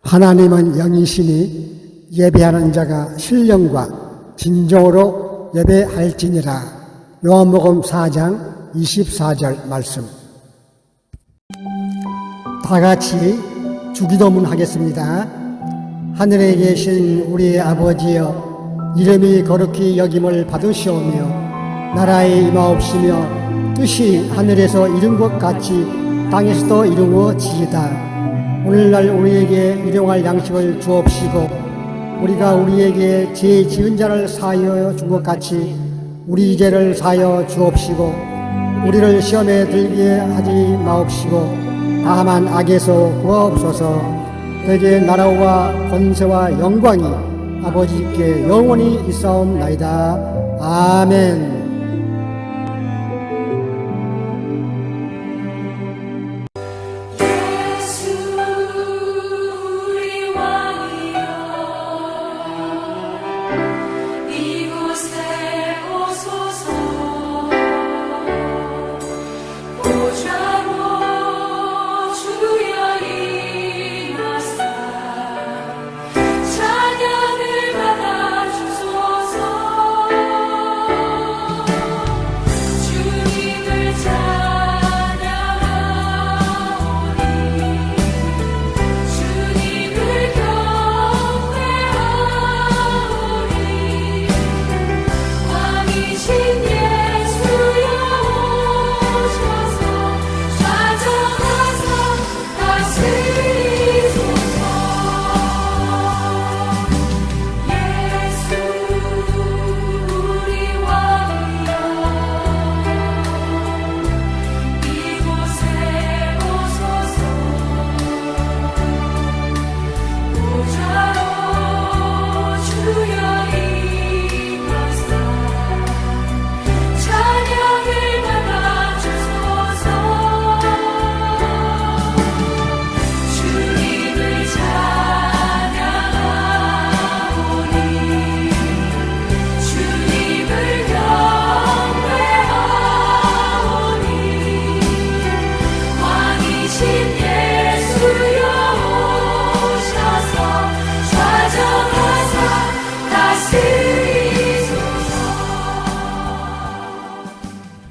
하나님은 영이시니 예배하는 자가 신령과 진정으로 예배할지니라. 요한복음 4장 24절 말씀. 다 같이 주기도문 하겠습니다. 하늘에 계신 우리 아버지여, 이름이 거룩히 여김을 받으시오며 나라의 임하옵시며 뜻이 하늘에서 이룬 것 같이 땅에서도 이루어지이다. 오늘날 우리에게 일용할 양식을 주옵시고 우리가 우리에게 죄 지은 자를 사하여 준 것 같이 우리 죄를 사하여 주옵시고 우리를 시험에 들게 하지 마옵시고 다만 악에서 구하옵소서. 대개 나라와 권세와 영광이 아버지께 영원히 있사옵나이다. 아멘.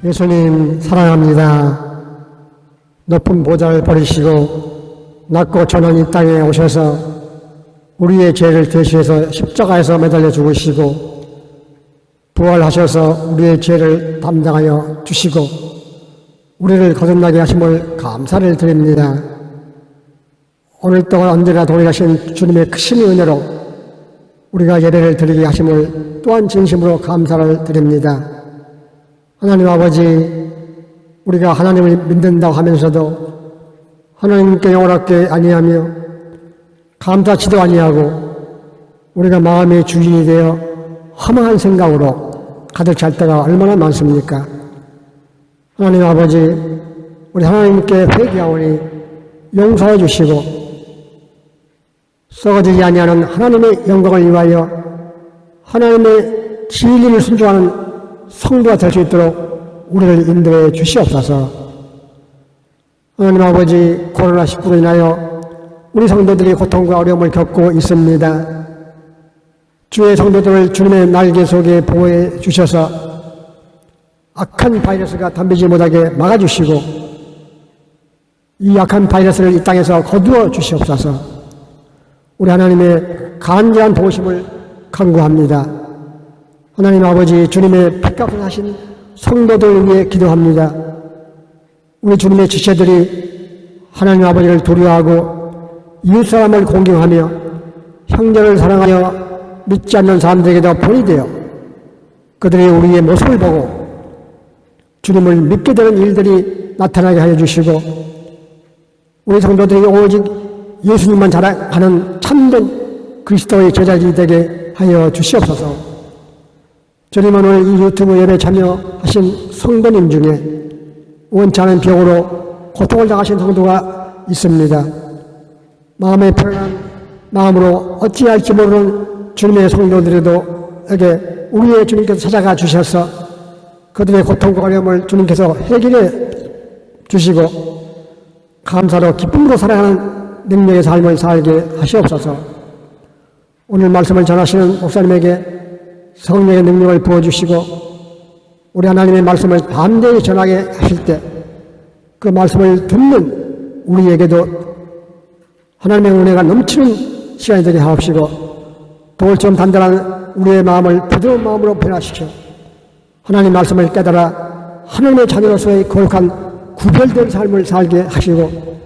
예수님 사랑합니다. 높은 보좌를 버리시고 낮고 천한 이 땅에 오셔서 우리의 죄를 대신해서 십자가에서 매달려 죽으시고 부활하셔서 우리의 죄를 담당하여 주시고 우리를 거듭나게 하심을 감사를 드립니다. 오늘 동안 언제나 동일하신 주님의 크신 은혜로 우리가 예배를 드리게 하심을 또한 진심으로 감사를 드립니다. 하나님 아버지, 우리가 하나님을 믿는다고 하면서도 하나님께 영원하게 아니하며 감사치도 아니하고 우리가 마음의 주인이 되어 허망한 생각으로 가득 찰 때가 얼마나 많습니까? 하나님 아버지, 우리 하나님께 회개하오니 용서해 주시고 썩어지지 아니하는 하나님의 영광을 위하여 하나님의 진리를 순종하는 성도가 될 수 있도록 우리를 인도해 주시옵소서. 하나님 아버지, 코로나19로 인하여 우리 성도들이 고통과 어려움을 겪고 있습니다. 주의 성도들을 주님의 날개 속에 보호해 주셔서 악한 바이러스가 덤비지 못하게 막아주시고 이 악한 바이러스를 이 땅에서 거두어 주시옵소서. 우리 하나님의 간절한 도우심을 간구합니다. 하나님 아버지, 주님의 핏값을 하신 성도들을 위해 기도합니다. 우리 주님의 지체들이 하나님 아버지를 두려워하고 이웃사람을 공경하며 형제를 사랑하여 믿지 않는 사람들에게도 본이 되어 그들이 우리의 모습을 보고 주님을 믿게 되는 일들이 나타나게 하여 주시고 우리 성도들이 오직 예수님만 자랑하는 참된 그리스도의 제자들이 되게 하여 주시옵소서. 주님은 오늘 이 유튜브 예배 참여하신 성도님 중에 원치 않은 병으로 고통을 당하신 성도가 있습니다. 마음의 편안한 마음으로 어찌할지 모르는 주님의 성도들에게 우리의 주님께서 찾아가 주셔서 그들의 고통과 어려움을 주님께서 해결해 주시고 감사로 기쁨으로 살아가는 능력의 삶을 살게 하시옵소서. 오늘 말씀을 전하시는 목사님에게 성령의 능력을 부어주시고 우리 하나님의 말씀을 담대히 전하게 하실 때 그 말씀을 듣는 우리에게도 하나님의 은혜가 넘치는 시간이 되게 하옵시고 돌처럼 단단한 우리의 마음을 부드러운 마음으로 변화시켜 하나님 말씀을 깨달아 하나님의 자녀로서의 거룩한 구별된 삶을 살게 하시고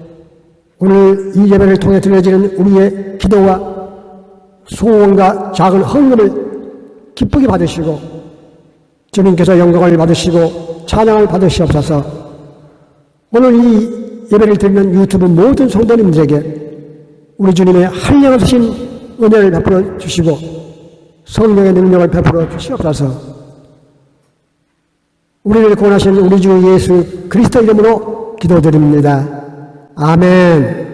오늘 이 예배를 통해 들려지는 우리의 기도와 소원과 작은 헌금을 기쁘게 받으시고 주님께서 영광을 받으시고 찬양을 받으시옵소서. 오늘 이 예배를 드리는 유튜브 모든 성도님들에게 우리 주님의 한량없으신 은혜를 베풀어 주시고 성령의 능력을 베풀어 주시옵소서. 우리를 구원하신 우리 주 예수 그리스도 이름으로 기도드립니다. 아멘.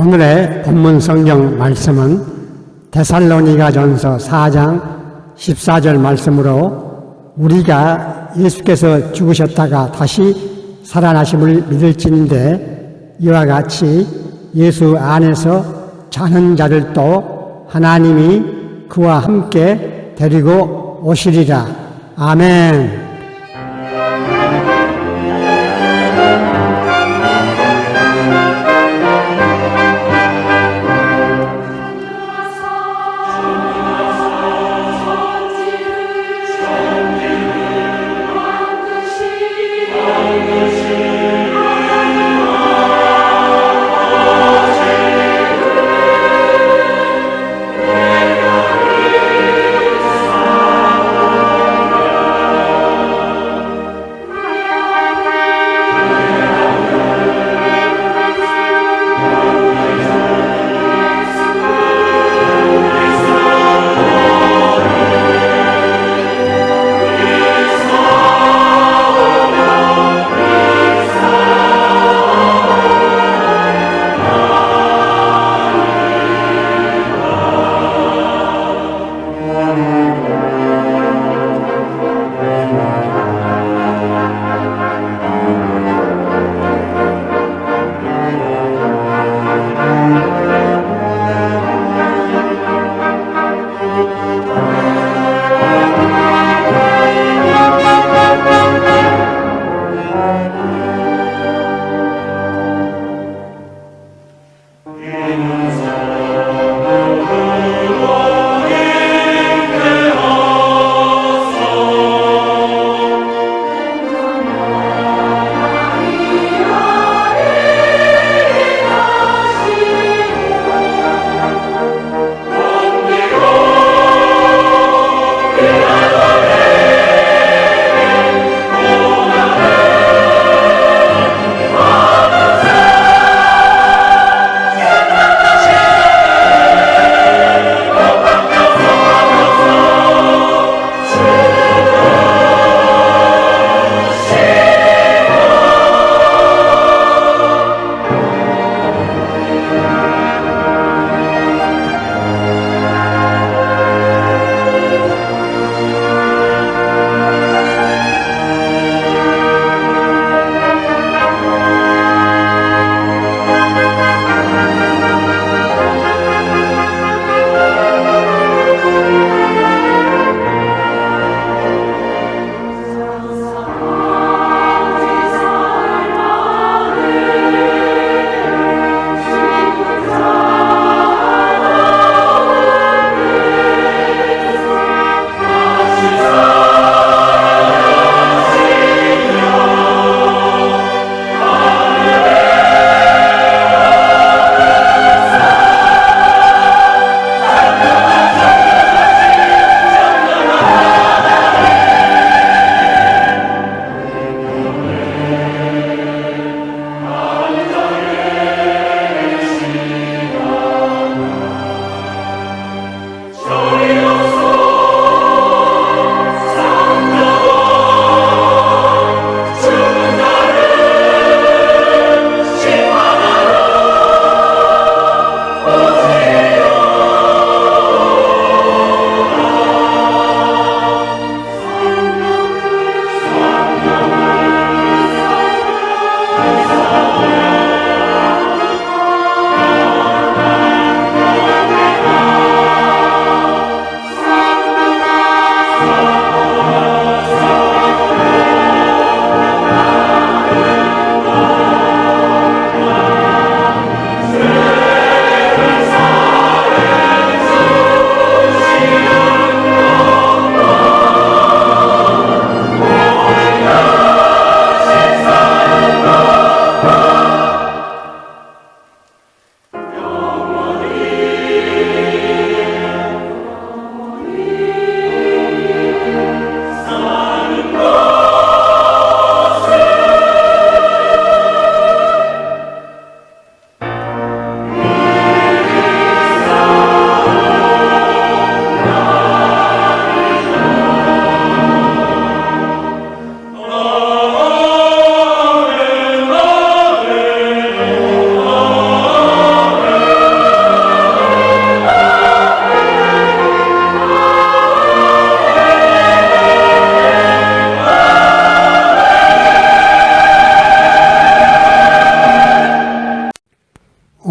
오늘의 본문 성경 말씀은 데살로니가전서 4장 14절 말씀으로 우리가 예수께서 죽으셨다가 다시 살아나심을 믿을진데 이와 같이 예수 안에서 자는 자들도 하나님이 그와 함께 데리고 오시리라. 아멘.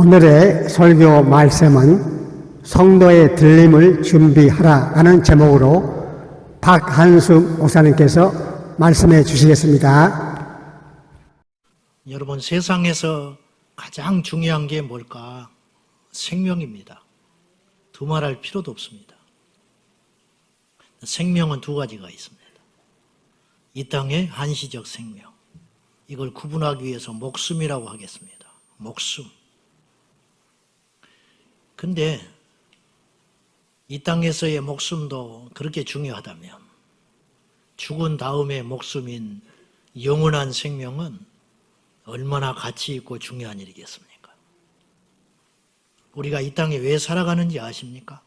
오늘의 설교 말씀은 성도의 들림을 준비하라라는 제목으로 박한숙 목사님께서 말씀해 주시겠습니다. 여러분, 세상에서 가장 중요한 게 뭘까? 생명입니다. 두말할 필요도 없습니다. 생명은 두 가지가 있습니다. 이 땅의 한시적 생명, 이걸 구분하기 위해서 목숨이라고 하겠습니다. 목숨. 근데 이 땅에서의 목숨도 그렇게 중요하다면 죽은 다음의 목숨인 영원한 생명은 얼마나 가치 있고 중요한 일이겠습니까? 우리가 이 땅에 왜 살아가는지 아십니까?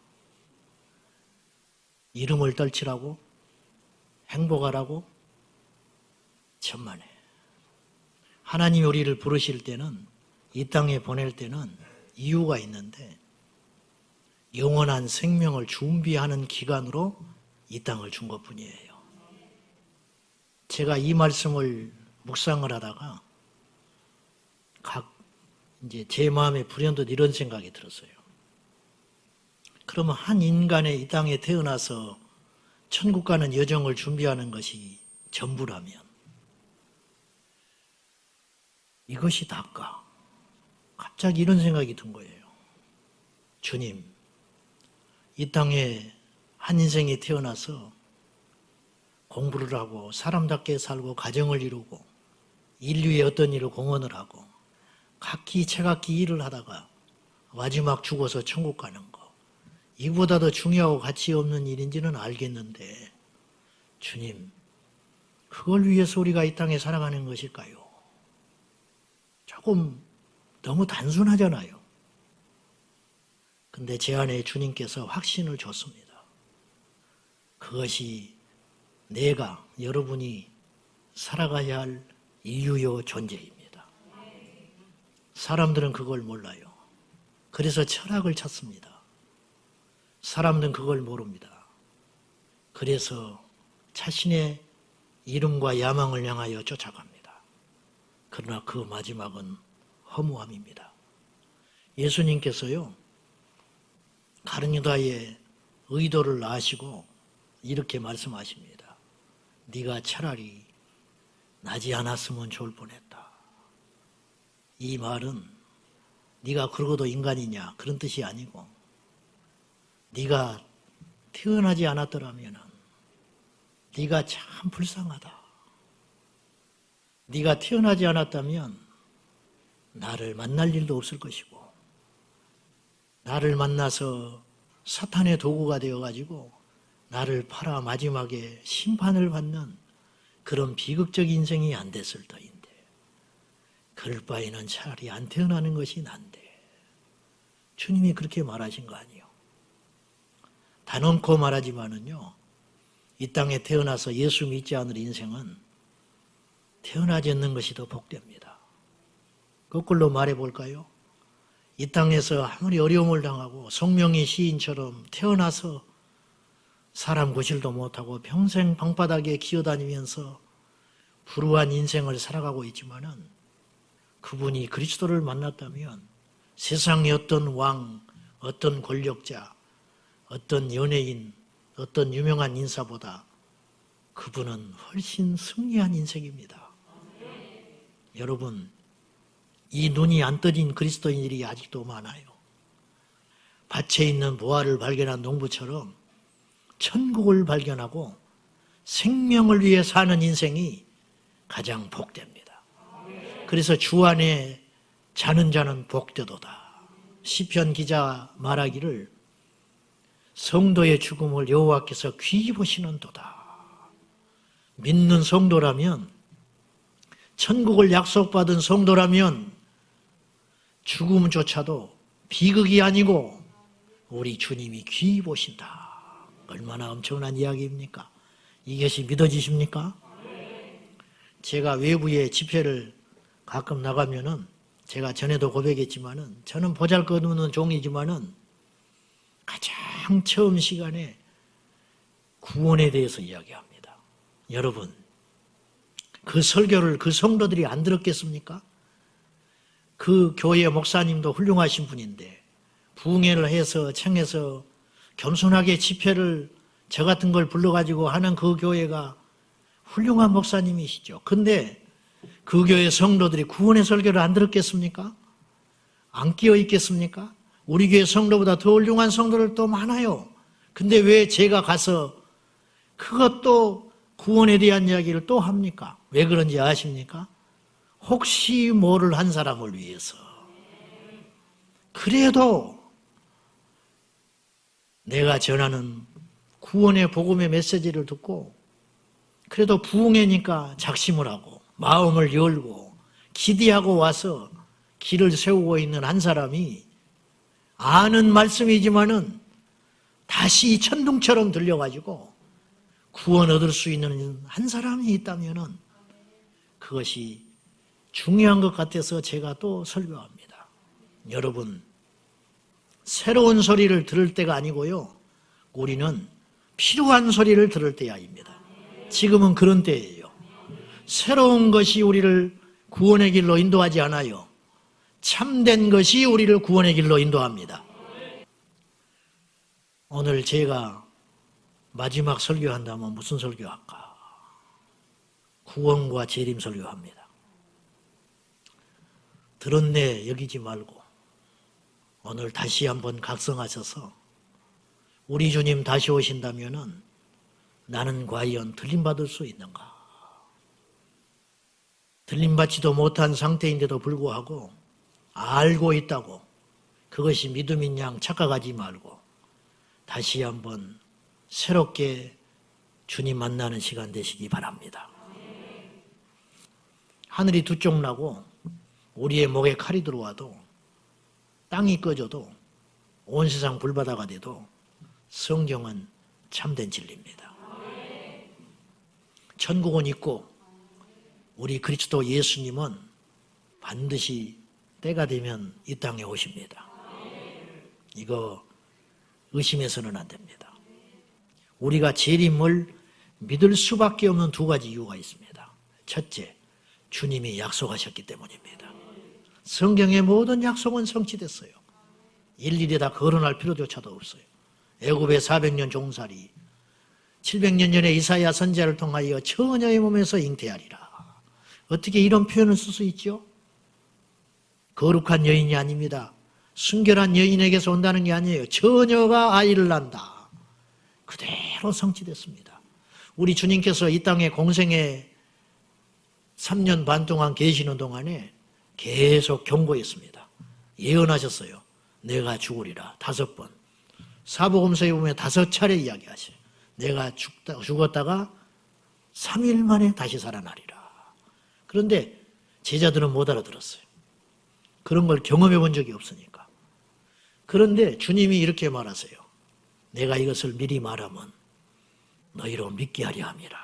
이름을 떨치라고? 행복하라고? 천만에. 하나님이 우리를 부르실 때는, 이 땅에 보낼 때는 이유가 있는데 영원한 생명을 준비하는 기간으로 이 땅을 준 것뿐이에요. 제가 이 말씀을 묵상을 하다가 이제 제 마음에 불현듯 이런 생각이 들었어요. 그러면 한 인간의 이 땅에 태어나서 천국 가는 여정을 준비하는 것이 전부라면 이것이 답까? 갑자기 이런 생각이 든 거예요. 주님, 이 땅에 한 인생이 태어나서 공부를 하고 사람답게 살고 가정을 이루고 인류의 어떤 일을 공헌을 하고 각기 제각기 일을 하다가 마지막 죽어서 천국 가는 거, 이보다 더 중요하고 가치 없는 일인지는 알겠는데 주님, 그걸 위해서 우리가 이 땅에 살아가는 것일까요? 조금 너무 단순하잖아요. 근데 제 안에 주님께서 확신을 줬습니다. 그것이 내가, 여러분이 살아가야 할 인류의 존재입니다. 사람들은 그걸 몰라요. 그래서 철학을 찾습니다. 사람들은 그걸 모릅니다. 그래서 자신의 이름과 야망을 향하여 쫓아갑니다. 그러나 그 마지막은 허무함입니다. 예수님께서요, 가룟 유다의 의도를 아시고 이렇게 말씀하십니다. 네가 차라리 나지 않았으면 좋을 뻔했다. 이 말은 네가 그러고도 인간이냐 그런 뜻이 아니고, 네가 태어나지 않았더라면 네가 참 불쌍하다. 네가 태어나지 않았다면 나를 만날 일도 없을 것이고, 나를 만나서 사탄의 도구가 되어가지고 나를 팔아 마지막에 심판을 받는 그런 비극적 인생이 안 됐을 터인데, 그럴 바에는 차라리 안 태어나는 것이 난데. 주님이 그렇게 말하신 거 아니에요. 단언코 말하지만은요, 이 땅에 태어나서 예수 믿지 않을 인생은 태어나지 않는 것이 더 복됩니다. 거꾸로 말해볼까요? 이 땅에서 아무리 어려움을 당하고 송명희 시인처럼 태어나서 사람 구실도 못하고 평생 방바닥에 기어다니면서 불우한 인생을 살아가고 있지만은, 그분이 그리스도를 만났다면 세상의 어떤 왕, 어떤 권력자, 어떤 연예인, 어떤 유명한 인사보다 그분은 훨씬 승리한 인생입니다. 여러분, 이 눈이 안 떠진 그리스도인들이 아직도 많아요. 밭에 있는 보화를 발견한 농부처럼 천국을 발견하고 생명을 위해 사는 인생이 가장 복됩니다. 그래서 주 안에 자는 자는 복되도다. 시편 기자 말하기를 성도의 죽음을 여호와께서 귀히 보시는도다. 믿는 성도라면, 천국을 약속받은 성도라면 죽음조차도 비극이 아니고 우리 주님이 귀히 보신다. 얼마나 엄청난 이야기입니까? 이것이 믿어지십니까? 제가 외부에 집회를 가끔 나가면은, 제가 전에도 고백했지만은, 저는 보잘것없는 종이지만은 가장 처음 시간에 구원에 대해서 이야기합니다. 여러분, 그 설교를 그 성도들이 안 들었겠습니까? 그 교회 목사님도 훌륭하신 분인데 부흥회를 해서 청해서 겸손하게 집회를 저 같은 걸 불러가지고 하는 그 교회가 훌륭한 목사님이시죠. 근데 그 교회 성도들이 구원의 설교를 안 들었겠습니까? 안 끼어 있겠습니까? 우리 교회 성도보다 더 훌륭한 성도들 또 많아요. 근데 왜 제가 가서 그것도 구원에 대한 이야기를 또 합니까? 왜 그런지 아십니까? 혹시 뭐를 한 사람을 위해서. 그래도 내가 전하는 구원의 복음의 메시지를 듣고 그래도 부흥회니까 작심을 하고 마음을 열고 기대하고 와서 길을 세우고 있는 한 사람이 아는 말씀이지만은 다시 천둥처럼 들려가지고 구원 얻을 수 있는 한 사람이 있다면은 그것이 중요한 것 같아서 제가 또 설교합니다. 여러분, 새로운 소리를 들을 때가 아니고요. 우리는 필요한 소리를 들을 때야입니다. 지금은 그런 때예요. 새로운 것이 우리를 구원의 길로 인도하지 않아요. 참된 것이 우리를 구원의 길로 인도합니다. 오늘 제가 마지막 설교한다면 무슨 설교할까? 구원과 재림 설교합니다. 들었네 여기지 말고 오늘 다시 한번 각성하셔서 우리 주님 다시 오신다면은 나는 과연 들림받을 수 있는가? 들림받지도 못한 상태인데도 불구하고 알고 있다고 그것이 믿음인 양 착각하지 말고 다시 한번 새롭게 주님 만나는 시간 되시기 바랍니다. 하늘이 두 쪽 나고 우리의 목에 칼이 들어와도 땅이 꺼져도 온 세상 불바다가 돼도 성경은 참된 진리입니다. 천국은 있고 우리 그리스도 예수님은 반드시 때가 되면 이 땅에 오십니다. 이거 의심해서는 안 됩니다. 우리가 재림을 믿을 수밖에 없는 두 가지 이유가 있습니다. 첫째, 주님이 약속하셨기 때문입니다. 성경의 모든 약속은 성취됐어요. 일일이 다 거론할 필요조차도 없어요. 애굽의 400년 종살이 700년 전에 이사야 선지자를 통하여 처녀의 몸에서 잉태하리라. 어떻게 이런 표현을 쓸 수 있죠? 거룩한 여인이 아닙니다. 순결한 여인에게서 온다는 게 아니에요. 처녀가 아이를 낳는다. 그대로 성취됐습니다. 우리 주님께서 이 땅에 공생에 3년 반 동안 계시는 동안에 계속 경고했습니다. 예언하셨어요. 내가 죽으리라 5번. 사복음서에 보면 5차례 이야기하셔요. 내가 죽었다가 3일 만에 다시 살아나리라. 그런데 제자들은 못 알아들었어요. 그런 걸 경험해 본 적이 없으니까. 그런데 주님이 이렇게 말하세요. 내가 이것을 미리 말하면 너희로 믿게 하려 함이라.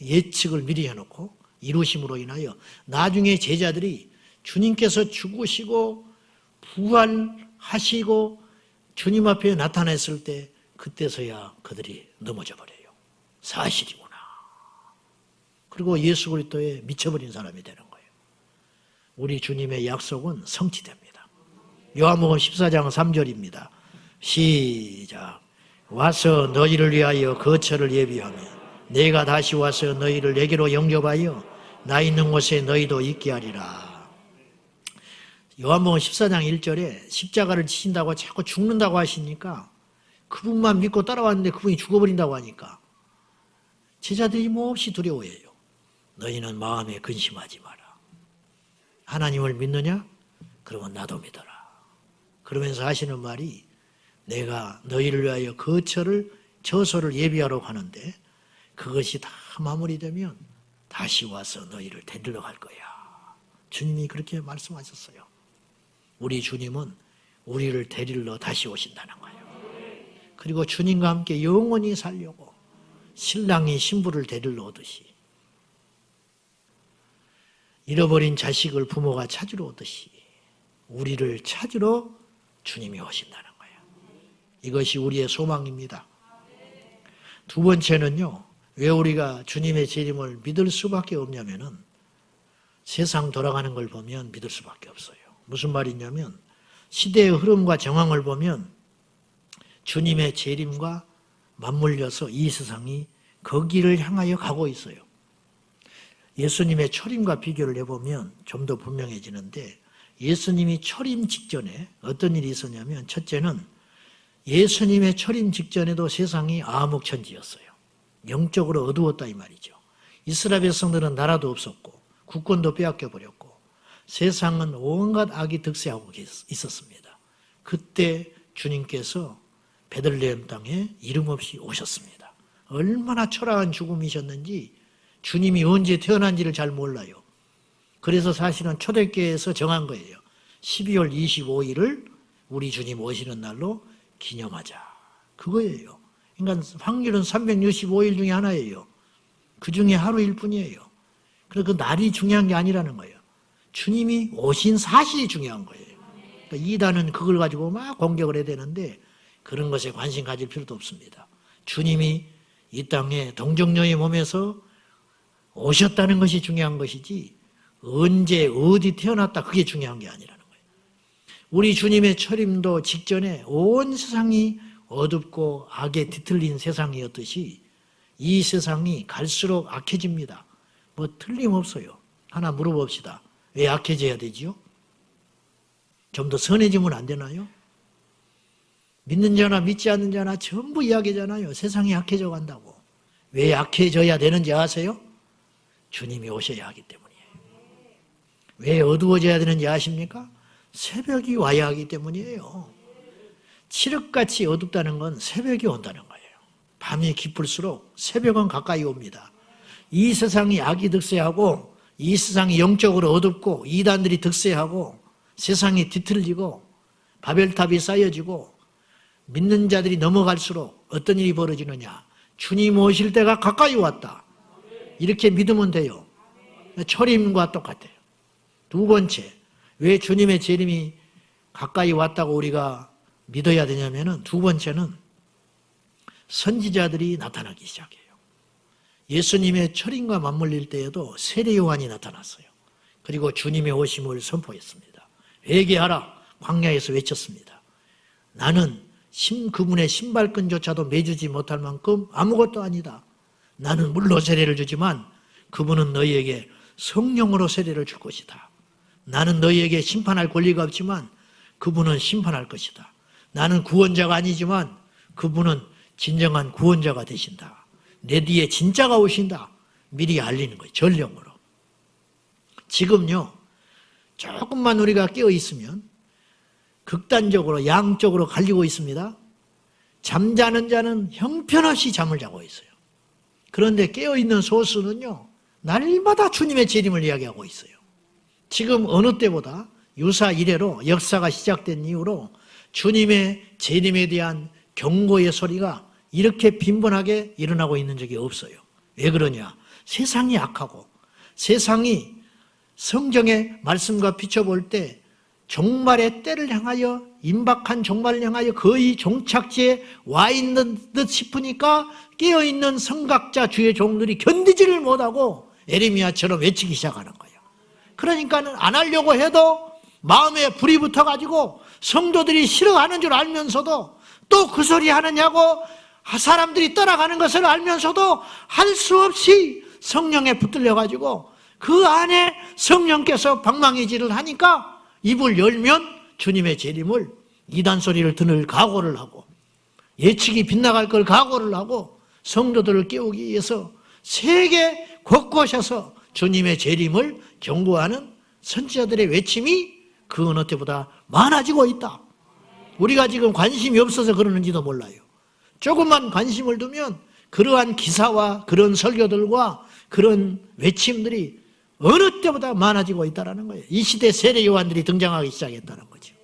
예측을 미리 해놓고 이루심으로 인하여 나중에 제자들이 주님께서 죽으시고 부활하시고 주님 앞에 나타났을 때 그때서야 그들이 넘어져 버려요. 사실이구나. 그리고 예수 그리스도에 미쳐버린 사람이 되는 거예요. 우리 주님의 약속은 성취됩니다. 요한복음 14장 3절입니다. 시작. 와서 너희를 위하여 거처를 예비하며 내가 다시 와서 너희를 내게로 영접하여 나 있는 곳에 너희도 있게 하리라. 요한복음 14장 1절에 십자가를 지신다고 자꾸 죽는다고 하시니까 그분만 믿고 따라왔는데 그분이 죽어버린다고 하니까 제자들이 몹시 두려워해요. 너희는 마음에 근심하지 마라. 하나님을 믿느냐? 그러면 나도 믿어라. 그러면서 하시는 말이 내가 너희를 위하여 거처를 저소를 예비하러 가는데 그것이 다 마무리되면 다시 와서 너희를 데리러 갈 거야. 주님이 그렇게 말씀하셨어요. 우리 주님은 우리를 데리러 다시 오신다는 거예요. 그리고 주님과 함께 영원히 살려고 신랑이 신부를 데리러 오듯이 잃어버린 자식을 부모가 찾으러 오듯이 우리를 찾으러 주님이 오신다는 거예요. 이것이 우리의 소망입니다. 두 번째는요. 왜 우리가 주님의 재림을 믿을 수밖에 없냐면은 세상 돌아가는 걸 보면 믿을 수밖에 없어요. 무슨 말이냐면 시대의 흐름과 정황을 보면 주님의 재림과 맞물려서 이 세상이 거기를 향하여 가고 있어요. 예수님의 초림과 비교를 해보면 좀 더 분명해지는데 예수님이 초림 직전에 어떤 일이 있었냐면 첫째는 예수님의 초림 직전에도 세상이 암흑천지였어요. 영적으로 어두웠다 이 말이죠. 이스라엘 백성들은 나라도 없었고 국권도 빼앗겨버렸고 세상은 온갖 악이 득세하고 있었습니다. 그때 주님께서 베들레헴 땅에 이름 없이 오셨습니다. 얼마나 초라한 죽음이셨는지 주님이 언제 태어난지를 잘 몰라요. 그래서 사실은 초대교회에서 정한 거예요. 12월 25일을 우리 주님 오시는 날로 기념하자. 그거예요. 그러니까 확률은 365일 중에 하나예요. 그 중에 하루일 뿐이에요. 그래서 그 날이 중요한 게 아니라는 거예요. 주님이 오신 사실이 중요한 거예요. 그러니까 이단은 그걸 가지고 막 공격을 해야 되는데 그런 것에 관심 가질 필요도 없습니다. 주님이 이 땅에 동정녀의 몸에서 오셨다는 것이 중요한 것이지 언제 어디 태어났다 그게 중요한 게 아니라는 거예요. 우리 주님의 초림도 직전에 온 세상이 어둡고 악에 뒤틀린 세상이었듯이 이 세상이 갈수록 악해집니다. 뭐 틀림없어요. 하나 물어봅시다. 왜 악해져야 되지요? 좀 더 선해지면 안 되나요? 믿는 자나 믿지 않는 자나 전부 이야기잖아요. 세상이 악해져 간다고. 왜 악해져야 되는지 아세요? 주님이 오셔야 하기 때문이에요. 왜 어두워져야 되는지 아십니까? 새벽이 와야 하기 때문이에요. 칠흑같이 어둡다는 건 새벽이 온다는 거예요. 밤이 깊을수록 새벽은 가까이 옵니다. 이 세상이 악이 득세하고 이 세상이 영적으로 어둡고 이단들이 득세하고 세상이 뒤틀리고 바벨탑이 쌓여지고 믿는 자들이 넘어갈수록 어떤 일이 벌어지느냐. 주님 오실 때가 가까이 왔다. 이렇게 믿으면 돼요. 초림과 똑같아요. 두 번째, 왜 주님의 재림이 가까이 왔다고 우리가 믿어야 되냐면은 두 번째는 선지자들이 나타나기 시작해요. 예수님의 초림과 맞물릴 때에도 세례 요한이 나타났어요. 그리고 주님의 오심을 선포했습니다. 회개하라 광야에서 외쳤습니다. 나는 그분의 신발끈조차도 매주지 못할 만큼 아무것도 아니다. 나는 물로 세례를 주지만 그분은 너희에게 성령으로 세례를 줄 것이다. 나는 너희에게 심판할 권리가 없지만 그분은 심판할 것이다. 나는 구원자가 아니지만 그분은 진정한 구원자가 되신다. 내 뒤에 진짜가 오신다. 미리 알리는 거예요. 전령으로. 지금요. 조금만 우리가 깨어 있으면 극단적으로 양쪽으로 갈리고 있습니다. 잠자는 자는 형편없이 잠을 자고 있어요. 그런데 깨어있는 소수는요. 날마다 주님의 재림을 이야기하고 있어요. 지금 어느 때보다 유사 이래로 역사가 시작된 이후로 주님의 재림에 대한 경고의 소리가 이렇게 빈번하게 일어나고 있는 적이 없어요. 왜 그러냐? 세상이 악하고 세상이 성경의 말씀과 비춰볼 때 종말의 때를 향하여 임박한 종말을 향하여 거의 종착지에 와 있는 듯 싶으니까 깨어있는 성각자 주의 종들이 견디지를 못하고 에레미야처럼 외치기 시작하는 거예요. 그러니까 안 하려고 해도 마음에 불이 붙어가지고 성도들이 싫어하는 줄 알면서도 또 그 소리 하느냐고 사람들이 떠나가는 것을 알면서도 할 수 없이 성령에 붙들려가지고 그 안에 성령께서 방망이질을 하니까 입을 열면 주님의 재림을 이단 소리를 들을 각오를 하고 예측이 빗나갈 걸 각오를 하고 성도들을 깨우기 위해서 세계 곳곳에서 주님의 재림을 경고하는 선지자들의 외침이 그 어느 때보다 많아지고 있다. 우리가 지금 관심이 없어서 그러는지도 몰라요. 조금만 관심을 두면 그러한 기사와 그런 설교들과 그런 외침들이 어느 때보다 많아지고 있다는 거예요. 이 시대 세례 요한들이 등장하기 시작했다는 거죠.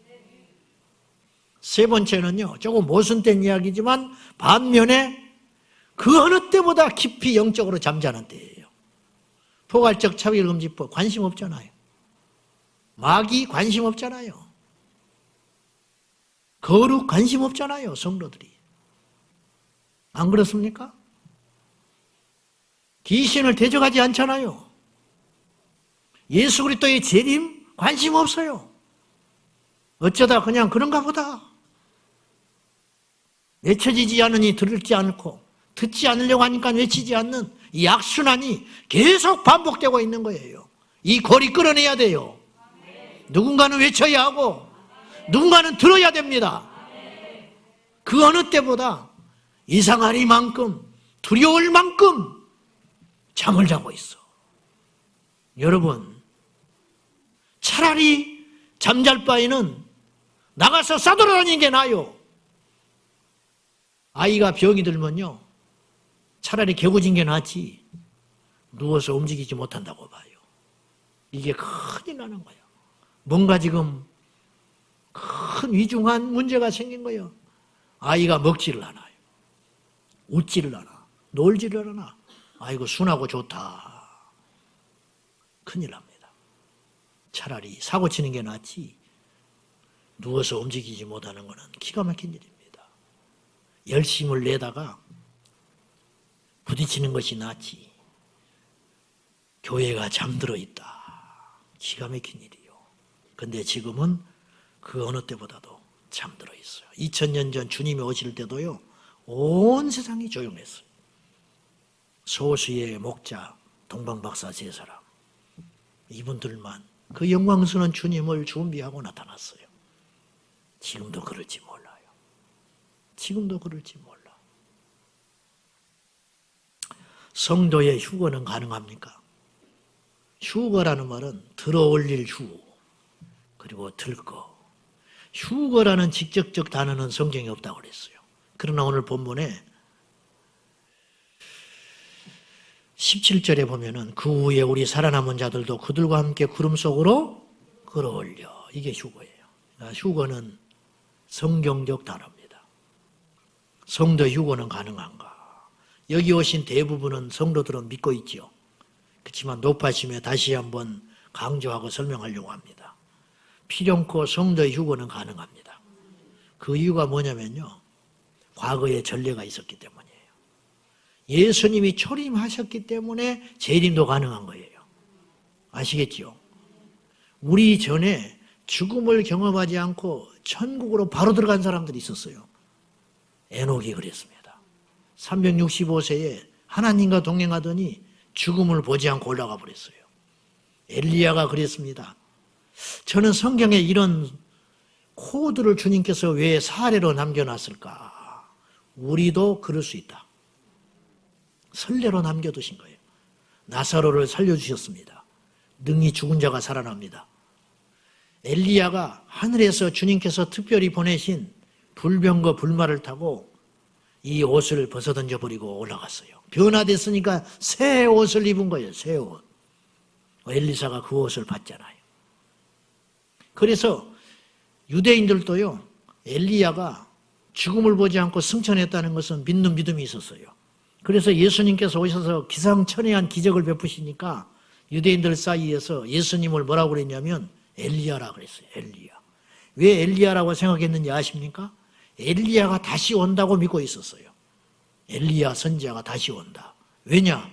세 번째는요, 조금 모순된 이야기지만 반면에 그 어느 때보다 깊이 영적으로 잠자는 때예요. 포괄적 차별금지법 관심 없잖아요. 마귀 관심 없잖아요. 거룩 관심 없잖아요, 성도들이. 안 그렇습니까? 귀신을 대적하지 않잖아요. 예수 그리스도의 재림 관심 없어요. 어쩌다 그냥 그런가 보다. 외쳐지지 않으니 들지 않고 듣지 않으려고 하니까 외치지 않는 이 악순환이 계속 반복되고 있는 거예요. 이 고리 끌어내야 돼요. 누군가는 외쳐야 하고 누군가는 들어야 됩니다. 그 어느 때보다 이상하리만큼 두려울 만큼 잠을 자고 있어. 여러분, 차라리 잠잘 바에는 나가서 싸돌아다니는 게 나아요. 아이가 병이 들면요, 차라리 개고진 게 낫지 누워서 움직이지 못한다고 봐요. 이게 큰일 나는 거예요. 뭔가 지금 큰 위중한 문제가 생긴 거예요. 아이가 먹지를 않아요. 웃지를 않아. 놀지를 않아. 아이고 순하고 좋다. 큰일 납니다. 차라리 사고 치는 게 낫지 누워서 움직이지 못하는 것은 기가 막힌 일입니다. 열심을 내다가 부딪히는 것이 낫지 교회가 잠들어 있다. 기가 막힌 일이요. 근데 지금은 그 어느 때보다도 잠들어 있어요. 2000년 전 주님이 오실 때도요, 온 세상이 조용했어요. 소수의 목자, 동방박사 세 사람, 이분들만 그 영광스러운 주님을 준비하고 나타났어요. 지금도 그럴지 몰라요. 지금도 그럴지 몰라. 성도의 휴거는 가능합니까? 휴거라는 말은 들어올릴 휴, 그리고 들거. 휴거라는 직접적 단어는 성경에 없다고 그랬어요. 그러나 오늘 본문에 17절에 보면은 그 후에 우리 살아남은 자들도 그들과 함께 구름 속으로 끌어올려. 이게 휴거예요. 그러니까 휴거는 성경적 단어입니다. 성도 휴거는 가능한가? 여기 오신 대부분은 성도들은 믿고 있죠. 그렇지만 높아심에 다시 한번 강조하고 설명하려고 합니다. 필연코 성도의 휴거는 가능합니다. 그 이유가 뭐냐면요, 과거에 전례가 있었기 때문이에요. 예수님이 초림하셨기 때문에 재림도 가능한 거예요. 아시겠죠? 우리 전에 죽음을 경험하지 않고 천국으로 바로 들어간 사람들이 있었어요. 에녹이 그랬습니다. 365세에 하나님과 동행하더니 죽음을 보지 않고 올라가 버렸어요. 엘리야가 그랬습니다. 저는 성경에 이런 코드를 주님께서 왜 사례로 남겨놨을까? 우리도 그럴 수 있다. 선례로 남겨두신 거예요. 나사로를 살려주셨습니다. 능히 죽은 자가 살아납니다. 엘리야가 하늘에서 주님께서 특별히 보내신 불병거 불말을 타고 이 옷을 벗어던져 버리고 올라갔어요. 변화됐으니까 새 옷을 입은 거예요. 새 옷. 엘리사가 그 옷을 봤잖아요. 그래서 유대인들도요, 엘리야가 죽음을 보지 않고 승천했다는 것은 믿는 믿음이 있었어요. 그래서 예수님께서 오셔서 기상천외한 기적을 베푸시니까 유대인들 사이에서 예수님을 뭐라고 그랬냐면 엘리야라고 그랬어요. 엘리야. 왜 엘리야라고 생각했는지 아십니까? 엘리야가 다시 온다고 믿고 있었어요. 엘리야 선지자가 다시 온다. 왜냐?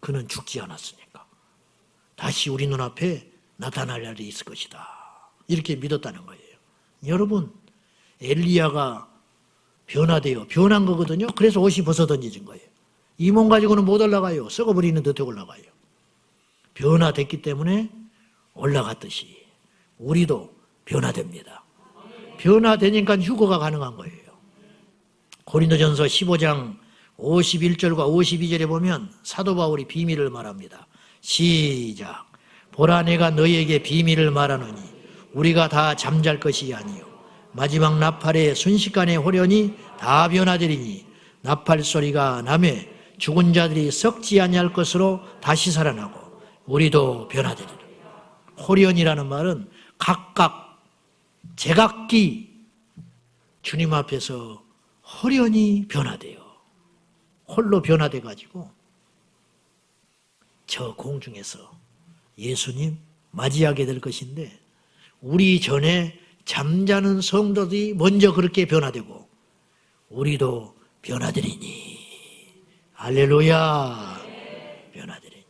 그는 죽지 않았으니까. 다시 우리 눈앞에 나타날 날이 있을 것이다. 이렇게 믿었다는 거예요. 여러분, 엘리야가 변화돼요. 변한 거거든요. 그래서 옷이 벗어던져진 거예요. 이 몸 가지고는 못 올라가요. 썩어버리는 듯이 올라가요. 변화됐기 때문에 올라갔듯이 우리도 변화됩니다. 변화되니까 휴거가 가능한 거예요. 고린도전서 15장 51절과 52절에 보면 사도 바울이 비밀을 말합니다. 시작. 보라 내가 너희에게 비밀을 말하노니 우리가 다 잠잘 것이 아니요 마지막 나팔의 순식간에 호련히 다 변화되리니 나팔 소리가 나매 죽은 자들이 썩지 아니할 것으로 다시 살아나고 우리도 변화되리라. 호련이라는 말은 각각 제각기 주님 앞에서 호련히 변화돼요. 홀로 변화돼 가지고 저 공중에서 예수님 맞이하게 될 것인데 우리 전에 잠자는 성도들이 먼저 그렇게 변화되고 우리도 변화되리니 할렐루야. 변화되리니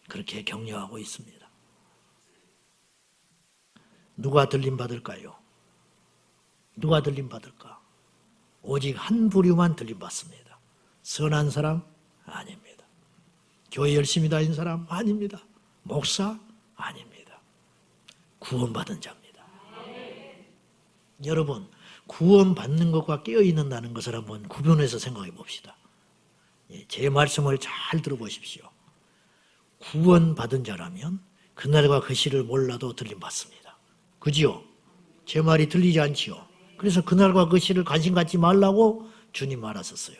그렇게 격려하고 있습니다. 누가 들림 받을까요? 누가 들림 받을까? 오직 한 부류만 들림 받습니다. 선한 사람? 아닙니다. 교회 열심히 다닌 사람? 아닙니다. 목사? 아닙니다. 구원받은 자입니다. 여러분, 구원받는 것과 깨어있는다는 것을 한번 구분해서 생각해 봅시다. 제 말씀을 잘 들어보십시오. 구원받은 자라면 그날과 그 시를 몰라도 들림 받습니다. 그지요? 제 말이 들리지 않지요? 그래서 그날과 그 시를 관심 갖지 말라고 주님 말하셨어요.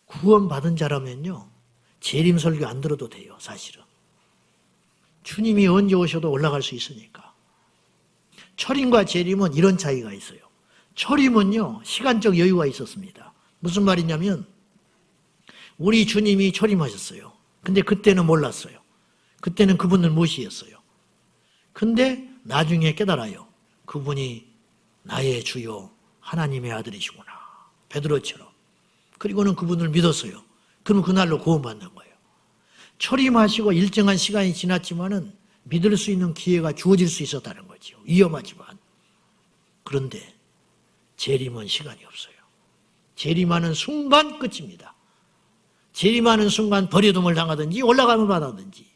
구원받은 자라면요, 재림 설교 안 들어도 돼요, 사실은. 주님이 언제 오셔도 올라갈 수 있으니까. 철임과 재림은 이런 차이가 있어요. 철임은요, 시간적 여유가 있었습니다. 무슨 말이냐면, 우리 주님이 철임하셨어요. 근데 그때는 몰랐어요. 그때는 그분을 무시했어요. 근데 나중에 깨달아요. 그분이 나의 주요 하나님의 아들이시구나. 베드로처럼. 그리고는 그분을 믿었어요. 그럼 그날로 구원받는 거예요. 철임하시고 일정한 시간이 지났지만은 믿을 수 있는 기회가 주어질 수 있었다는 거죠. 위험하지만. 그런데 재림은 시간이 없어요. 재림하는 순간 끝입니다. 재림하는 순간 버려둠을 당하든지 올라감을 받았든지.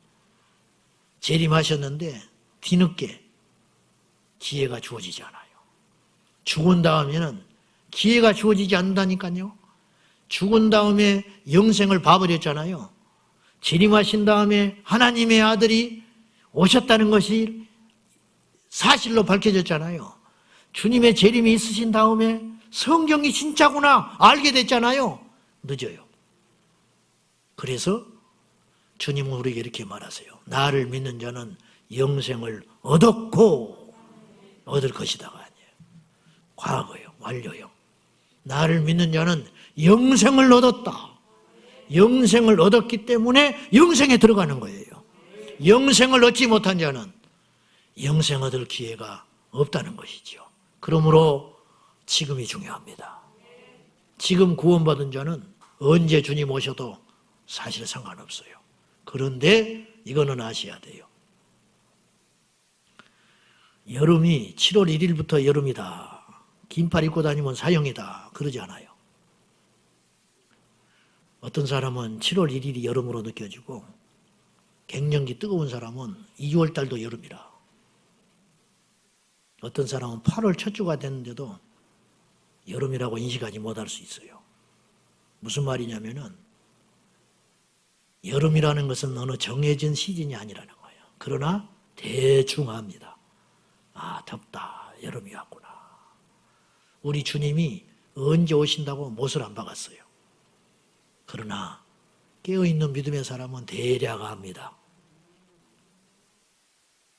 재림하셨는데 뒤늦게 기회가 주어지지 않아요. 죽은 다음에는 기회가 주어지지 않는다니까요. 죽은 다음에 영생을 봐버렸잖아요. 재림하신 다음에 하나님의 아들이 오셨다는 것이 사실로 밝혀졌잖아요. 주님의 재림이 있으신 다음에 성경이 진짜구나 알게 됐잖아요. 늦어요. 그래서 주님은 우리에게 이렇게 말하세요. 나를 믿는 자는 영생을 얻었고 얻을 것이다가 아니에요. 과거요. 완료요. 나를 믿는 자는 영생을 얻었다. 영생을 얻었기 때문에 영생에 들어가는 거예요. 영생을 얻지 못한 자는 영생 얻을 기회가 없다는 것이죠. 그러므로 지금이 중요합니다. 지금 구원받은 자는 언제 주님 오셔도 사실 상관없어요. 그런데 이거는 아셔야 돼요. 여름이 7월 1일부터 여름이다. 긴팔 입고 다니면 사형이다. 그러지 않아요. 어떤 사람은 7월 1일이 여름으로 느껴지고 갱년기 뜨거운 사람은 2월 달도 여름이라. 어떤 사람은 8월 첫 주가 됐는데도 여름이라고 인식하지 못할 수 있어요. 무슨 말이냐면은 여름이라는 것은 어느 정해진 시즌이 아니라는 거예요. 그러나 대충 합니다. 아, 덥다. 여름이 왔구나. 우리 주님이 언제 오신다고 못을 안 박았어요. 그러나 깨어있는 믿음의 사람은 대략 압니다.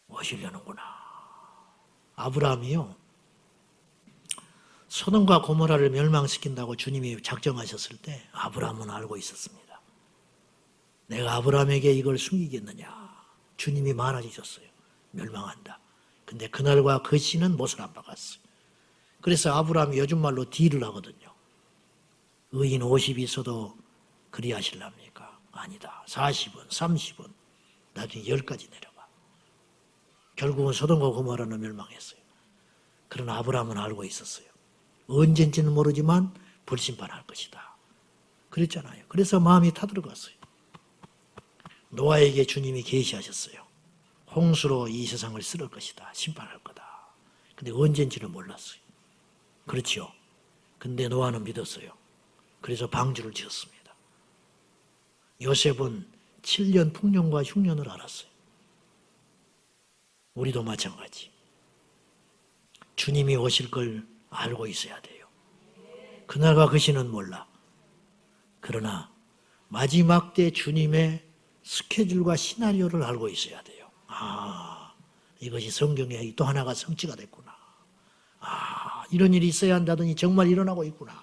오시려는구나. 아브라함이요, 소돔과 고모라를 멸망시킨다고 주님이 작정하셨을 때 아브라함은 알고 있었습니다. 내가 아브라함에게 이걸 숨기겠느냐. 주님이 말하셨어요. 멸망한다. 근데 그날과 그 시는 못을 안 박았어요. 그래서 아브라함이 요즘 말로 딜을 하거든요. 의인 50이 있어도 그리하실랍니까? 아니다. 40은, 30은, 나중에 10까지 내려가. 결국은 소돔과 고모라는 멸망했어요. 그러나 아브라함은 알고 있었어요. 언젠지는 모르지만 불심판할 것이다. 그랬잖아요. 그래서 마음이 타들어갔어요. 노아에게 주님이 계시하셨어요. 홍수로 이 세상을 쓸을 것이다. 심판할 거다. 근데 언젠지는 몰랐어요. 그렇죠. 근데 노아는 믿었어요. 그래서 방주를 지었습니다. 요셉은 7년 풍년과 흉년을 알았어요. 우리도 마찬가지. 주님이 오실 걸 알고 있어야 돼요. 그날과 그 시는 몰라. 그러나 마지막 때 주님의 스케줄과 시나리오를 알고 있어야 돼요. 아, 이것이 성경에 또 하나가 성취가 됐구나. 아, 이런 일이 있어야 한다더니 정말 일어나고 있구나.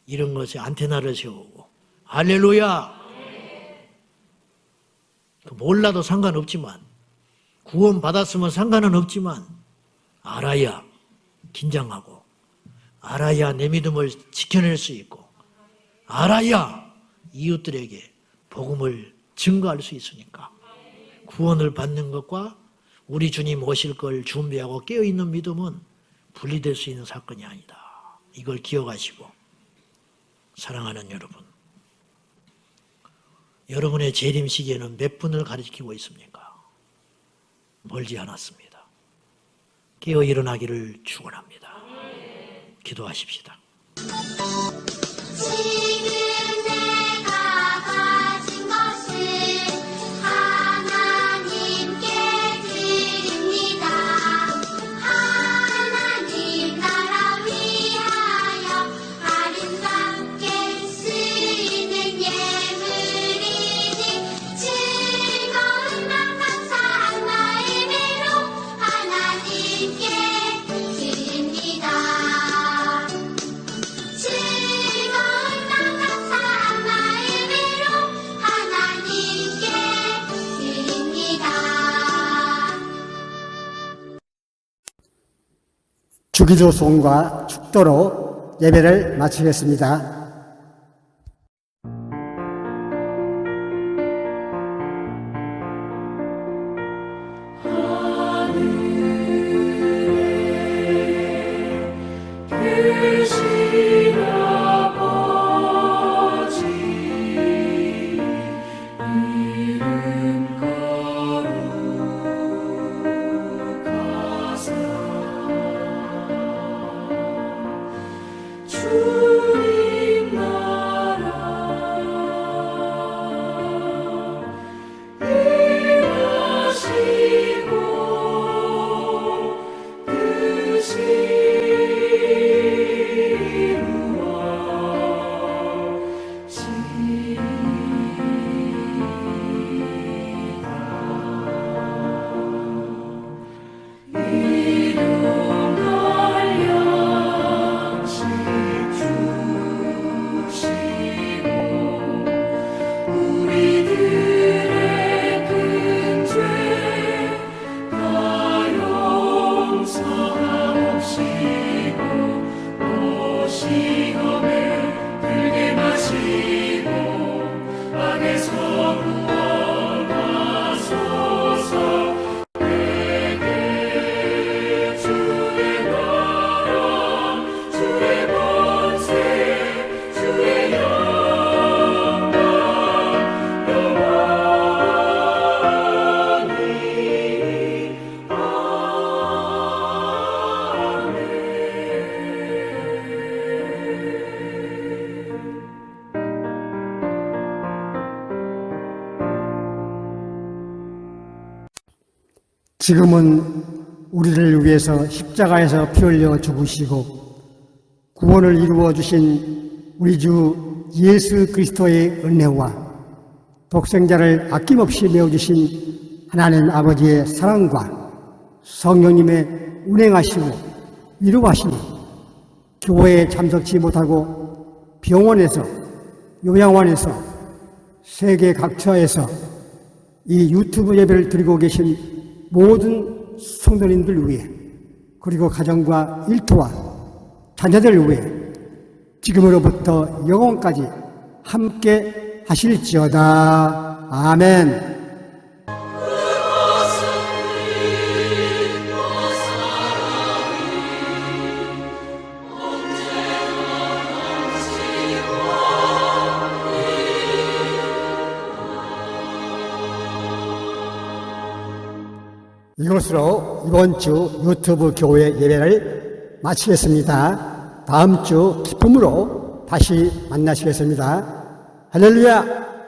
이런 것에 안테나를 세우고. 할렐루야! 몰라도 상관없지만, 구원 받았으면 상관은 없지만, 알아야 긴장하고, 알아야 내 믿음을 지켜낼 수 있고, 알아야 이웃들에게 복음을 증거할 수 있으니까 구원을 받는 것과 우리 주님 오실 걸 준비하고 깨어있는 믿음은 분리될 수 있는 사건이 아니다. 이걸 기억하시고 사랑하는 여러분, 여러분의 재림 시기에는 몇 분을 가리키고 있습니까? 멀지 않았습니다. 깨어 일어나기를 축원합니다. 기도하십시다. 지금 내가 가진 것을 하나님께 드립니다. 하나님 나라 위하여 아름답게 쓰이는 예물이니 즐거운 맘 감사한 마음으로 하나님께 드립니다. 즐거운 맘 감사한 마음으로 하나님께 드립니다. 주기도 송과 축도로 예배를 마치겠습니다. 계신 아버지 이름 거룩하사 주님 나라 임하시고 뜻이 지금은 우리를 위해서 십자가에서 피 흘려 죽으시고 구원을 이루어 주신 우리 주 예수 그리스도의 은혜와 독생자를 아낌없이 내어주신 하나님 아버지의 사랑과 성령님의 운행하시고 위로하시니 교회에 참석치 못하고 병원에서 요양원에서 세계 각처에서 이 유튜브 예배를 드리고 계신 모든 성도님들 위해 그리고 가정과 일터와 자녀들 위해 지금으로부터 영원까지 함께 하실지어다. 아멘. 이것으로 이번 주 유튜브 교회 예배를 마치겠습니다. 다음 주 기쁨으로 다시 만나시겠습니다. 할렐루야!